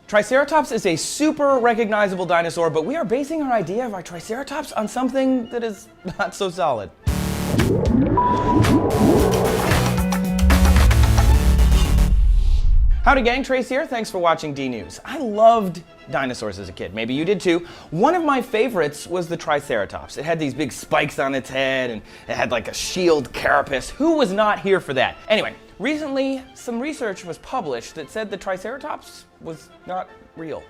Triceratops is a super recognizable dinosaur, but we are basing our idea of our Triceratops on something that is not so solid. Howdy gang, Trace here. Thanks for watching D-News. I loved dinosaurs as a kid. Maybe you did too. One of my favorites was the Triceratops. It had these big spikes on its head and it had like a shield carapace. Who was not here for that? Anyway, recently some research was published that said the Triceratops was not real.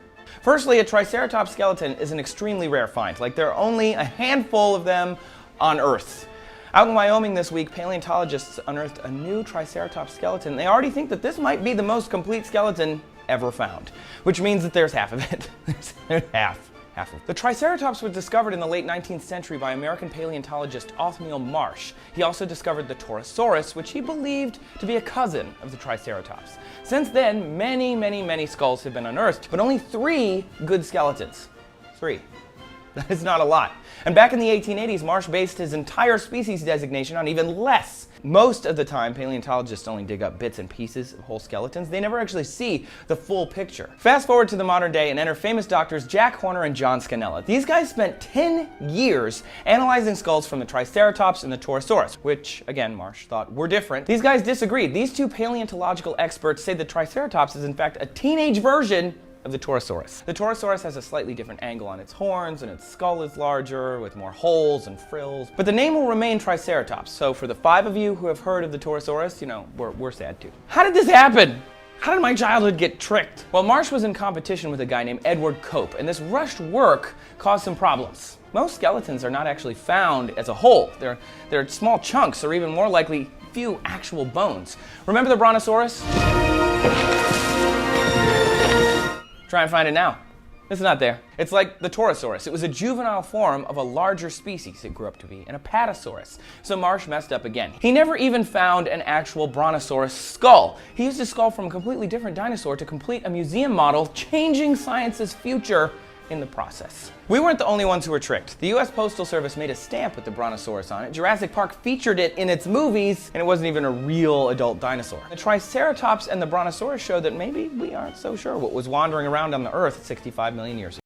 Firstly, a Triceratops skeleton is an extremely rare find. Like, there are only a handful of them on Earth. Out in Wyoming this week, paleontologists unearthed a new Triceratops skeleton. They already think that this might be the most complete skeleton ever found, which means that there's half of it. There's half of it. The Triceratops was discovered in the late 19th century by American paleontologist Othniel Marsh. He also discovered the Brontosaurus, which he believed to be a cousin of the Triceratops. Since then, many skulls have been unearthed, but only 3 good skeletons. 3. That is not a lot. And back in the 1880s, Marsh based his entire species designation on even less. Most of the time, paleontologists only dig up bits and pieces of whole skeletons. They never actually see the full picture. Fast forward to the modern day and enter famous doctors Jack Horner and John Scannella. These guys spent 10 years analyzing skulls from the Triceratops and the Brontosaurus, which, again, Marsh thought were different. These guys disagreed. These two paleontological experts say the Triceratops is in fact a teenage version of the Brontosaurus. The Brontosaurus has a slightly different angle on its horns, and its skull is larger, with more holes and frills. But the name will remain Triceratops, so for the 5 of you who have heard of the Brontosaurus, you know, we're sad too. How did this happen? How did my childhood get tricked? Well, Marsh was in competition with a guy named Edward Cope, and this rushed work caused some problems. Most skeletons are not actually found as a whole. They're small chunks, or even more likely, few actual bones. Remember the Brontosaurus? Try and find it now. It's not there. It's like the Brontosaurus. It was a juvenile form of a larger species it grew up to be, an Apatosaurus. So Marsh messed up again. He never even found an actual Brontosaurus skull. He used a skull from a completely different dinosaur to complete a museum model, changing science's future in the process. We weren't the only ones who were tricked. The US Postal Service made a stamp with the Brontosaurus on it. Jurassic Park featured it in its movies, and it wasn't even a real adult dinosaur. The Triceratops and the Brontosaurus show that maybe we aren't so sure what was wandering around on the Earth 65 million years ago.